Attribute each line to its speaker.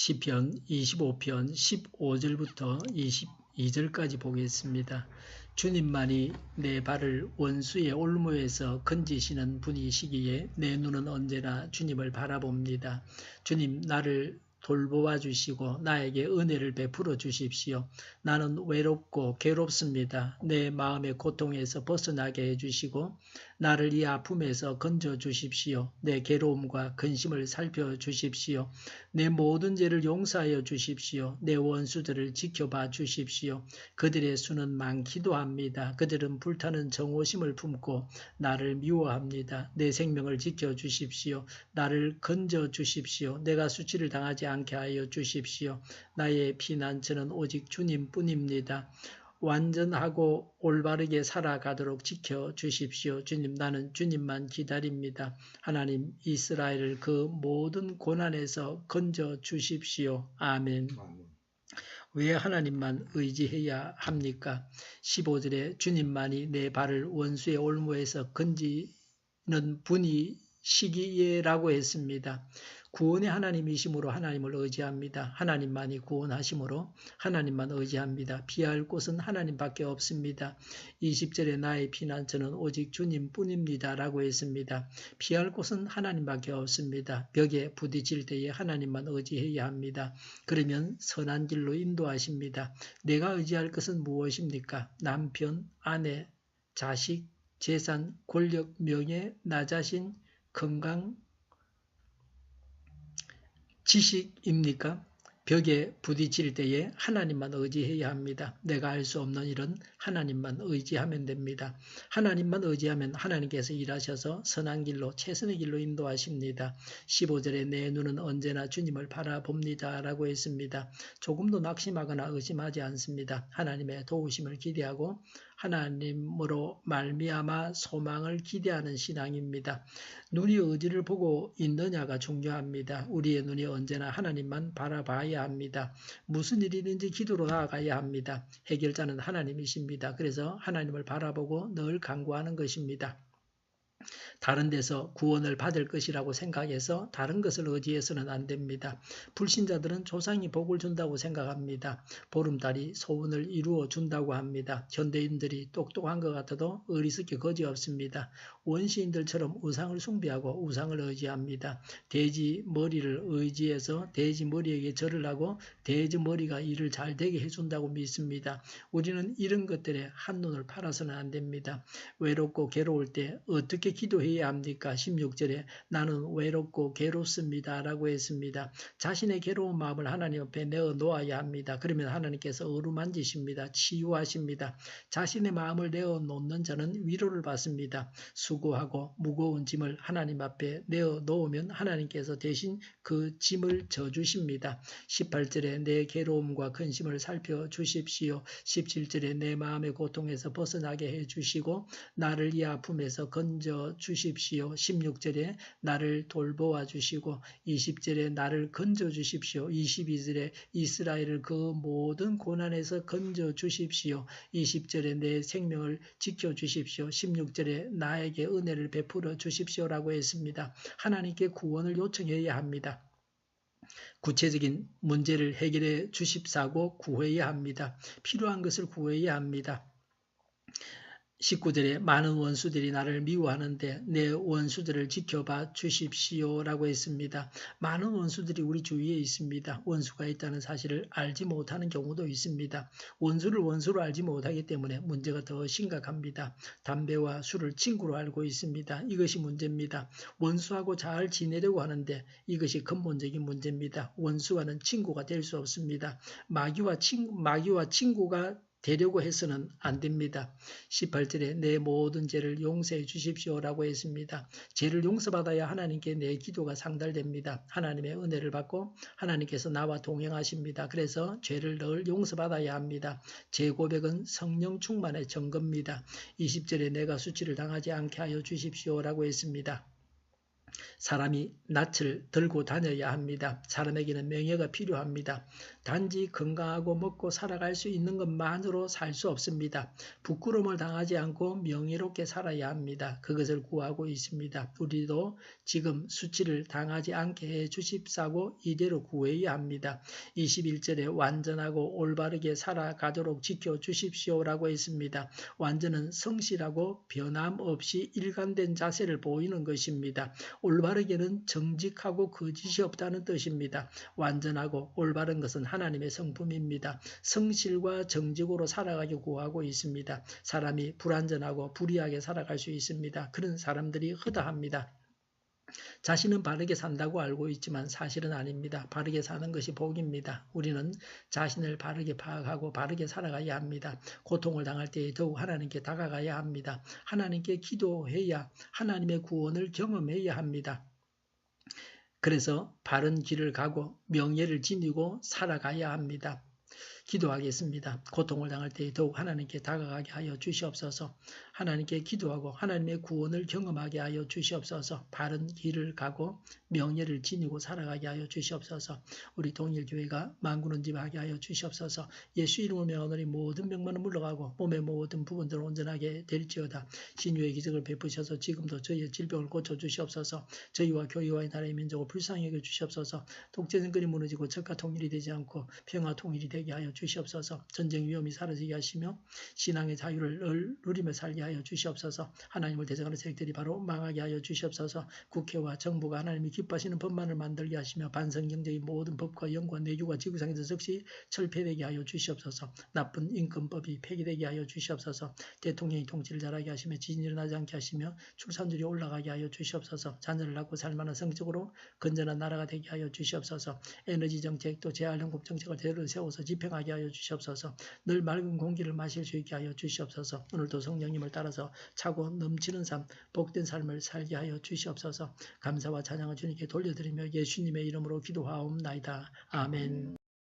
Speaker 1: 시편 25편 15절부터 22절까지 보겠습니다. 주님만이 내 발을 원수의 올무에서 건지시는 분이시기에 내 눈은 언제나 주님을 바라봅니다. 주님, 나를 돌보아 주시고 나에게 은혜를 베풀어 주십시오. 나는 외롭고 괴롭습니다. 내 마음의 고통에서 벗어나게 해주시고 나를 이 아픔에서 건져 주십시오. 내 괴로움과 근심을 살펴주십시오. 내 모든 죄를 용서하여 주십시오. 내 원수들을 지켜봐 주십시오. 그들의 수는 많기도 합니다. 그들은 불타는 정오심을 품고 나를 미워합니다. 내 생명을 지켜주십시오. 나를 건져 주십시오. 내가 수치를 당하지 않게 하여 주십시오. 나의 피난처는 오직 주님뿐입니다. 완전하고 올바르게 살아가도록 지켜주십시오. 주님, 나는 주님만 기다립니다. 하나님, 이스라엘을 그 모든 고난에서 건져주십시오. 아멘. 왜 하나님만 의지해야 합니까? 15절에 주님만이 내 발을 원수의 올무에서 건지는 분이시기에라고 했습니다. 구원의 하나님이심으로 하나님을 의지합니다. 하나님만이 구원하심으로 하나님만 의지합니다. 피할 곳은 하나님밖에 없습니다. 20절에 나의 피난처는 오직 주님뿐입니다. 라고 했습니다. 피할 곳은 하나님밖에 없습니다. 벽에 부딪힐 때에 하나님만 의지해야 합니다. 그러면 선한 길로 인도하십니다. 내가 의지할 것은 무엇입니까? 남편, 아내, 자식, 재산, 권력, 명예, 나 자신, 건강, 지식입니까? 벽에 부딪힐 때에 하나님만 의지해야 합니다. 내가 할 수 없는 일은 하나님만 의지하면 됩니다. 하나님만 의지하면 하나님께서 일하셔서 선한 길로 최선의 길로 인도하십니다. 15절에 내 눈은 언제나 주님을 바라봅니다. 라고 했습니다. 조금도 낙심하거나 의심하지 않습니다. 하나님의 도우심을 기대하고 하나님으로 말미암아 소망을 기대하는 신앙입니다. 눈이 어디를 보고 있느냐가 중요합니다. 우리의 눈이 언제나 하나님만 바라봐야 합니다. 무슨 일이든지 기도로 나아가야 합니다. 해결자는 하나님이십니다. 그래서 하나님을 바라보고 늘 간구하는 것입니다. 다른 데서 구원을 받을 것이라고 생각해서 다른 것을 의지해서는 안 됩니다. 불신자들은 조상이 복을 준다고 생각합니다. 보름달이 소원을 이루어 준다고 합니다. 현대인들이 똑똑한 것 같아도 어리석게 거지없습니다. 원시인들처럼 우상을 숭배하고 우상을 의지합니다. 돼지 머리를 의지해서 돼지 머리에게 절을 하고 돼지 머리가 일을 잘 되게 해준다고 믿습니다. 우리는 이런 것들에 한눈을 팔아서는 안 됩니다. 외롭고 괴로울 때 어떻게 기도해야 합니까? 16절에 나는 외롭고 괴롭습니다. 라고 했습니다. 자신의 괴로운 마음을 하나님 앞에 내어 놓아야 합니다. 그러면 하나님께서 어루만지십니다. 치유하십니다. 자신의 마음을 내어 놓는 자는 위로를 받습니다. 수고하고 무거운 짐을 하나님 앞에 내어 놓으면 하나님께서 대신 그 짐을 져주십니다. 18절에 내 괴로움과 근심을 살펴주십시오. 17절에 내 마음의 고통에서 벗어나게 해주시고 나를 이 아픔에서 건져 주십시오. 16절에 나를 돌보아 주시고 20절에 나를 건져 주십시오. 22절에 이스라엘을 그 모든 고난에서 건져 주십시오. 20절에 내 생명을 지켜 주십시오. 16절에 나에게 은혜를 베풀어 주십시오라고 했습니다. 하나님께 구원을 요청해야 합니다. 구체적인 문제를 해결해 주십사고 구해야 합니다. 필요한 것을 구해야 합니다. 19절에 많은 원수들이 나를 미워하는데 내 원수들을 지켜봐 주십시오 라고 했습니다. 많은 원수들이 우리 주위에 있습니다. 원수가 있다는 사실을 알지 못하는 경우도 있습니다. 원수를 원수로 알지 못하기 때문에 문제가 더 심각합니다. 담배와 술을 친구로 알고 있습니다. 이것이 문제입니다. 원수하고 잘 지내려고 하는데 이것이 근본적인 문제입니다. 원수와는 친구가 될 수 없습니다. 마귀와 친구가 되려고 해서는 안 됩니다. 18절에 내 모든 죄를 용서해 주십시오라고 했습니다. 죄를 용서받아야 하나님께 내 기도가 상달됩니다. 하나님의 은혜를 받고 하나님께서 나와 동행하십니다. 그래서 죄를 늘 용서받아야 합니다. 제 고백은 성령 충만의 증거입니다. 20절에 내가 수치를 당하지 않게 하여 주십시오라고 했습니다. 사람이 낯을 들고 다녀야 합니다. 사람에게는 명예가 필요합니다. 단지 건강하고 먹고 살아갈 수 있는 것만으로 살 수 없습니다. 부끄러움을 당하지 않고 명예롭게 살아야 합니다. 그것을 구하고 있습니다. 우리도 지금 수치를 당하지 않게 해 주십사고 이대로 구해야 합니다. 21절에 완전하고 올바르게 살아가도록 지켜주십시오라고 했습니다. 완전은 성실하고 변함없이 일관된 자세를 보이는 것입니다. 올바르게는 정직하고 거짓이 없다는 뜻입니다. 완전하고 올바른 것은 하나님의 성품입니다. 성실과 정직으로 살아가기 구하고 있습니다. 사람이 불완전하고 불의하게 살아갈 수 있습니다. 그런 사람들이 허다합니다. 자신은 바르게 산다고 알고 있지만 사실은 아닙니다. 바르게 사는 것이 복입니다. 우리는 자신을 바르게 파악하고 바르게 살아가야 합니다. 고통을 당할 때에 더욱 하나님께 다가가야 합니다. 하나님께 기도해야 하나님의 구원을 경험해야 합니다. 그래서 바른 길을 가고 명예를 지니고 살아가야 합니다. 기도하겠습니다. 고통을 당할 때에 더욱 하나님께 다가가게 하여 주시옵소서. 하나님께 기도하고 하나님의 구원을 경험하게 하여 주시옵소서. 바른 길을 가고 명예를 지니고 살아가게 하여 주시옵소서. 우리 동일교회가 만군은집하게 하여 주시옵소서. 예수 이름을 명하노니 모든 병만은 물러가고 몸의 모든 부분들을 온전하게 될지어다. 신유의 기적을 베푸셔서 지금도 저희의 질병을 고쳐주시옵소서. 저희와 교회와 이 나라의 민족을 불쌍히 여겨주시옵소서. 독재정권이 무너지고 적과 통일이 되지 않고 평화 통일이 되게 하여 주시옵소서. 전쟁 위험이 사라지게 하시며 신앙의 자유를 누리며 살게 하여 주시옵소서. 하나님을 대적하는 세력들이 바로 망하게 하여 주시옵소서. 국회와 정부가 하나님이 기뻐하시는 법만을 만들게 하시며 반성경제의 모든 법과 영과 내주가 지구상에서 즉시 철폐되게 하여 주시옵소서. 나쁜 인권법이 폐기되게 하여 주시옵소서. 대통령이 통치를 잘하게 하시며 지진이 일어나지 않게 하시며 출산율이 올라가게 하여 주시옵소서. 자녀를 낳고 살만한 성적으로 건전한 나라가 되게 하여 주시옵소서. 에너지 정책도 재활용급 정책을 제대로 세워서 집행하게 하여 주시옵소서. 늘 맑은 공기를 마실 수 있게 하여 주시옵소서. 오늘도 성령님을 따라서 차고 넘치는 삶, 복된 삶을 살게 하여 주시옵소서. 감사와 찬양을 주님께 돌려드리며 예수님의 이름으로 기도하옵나이다. 아멘.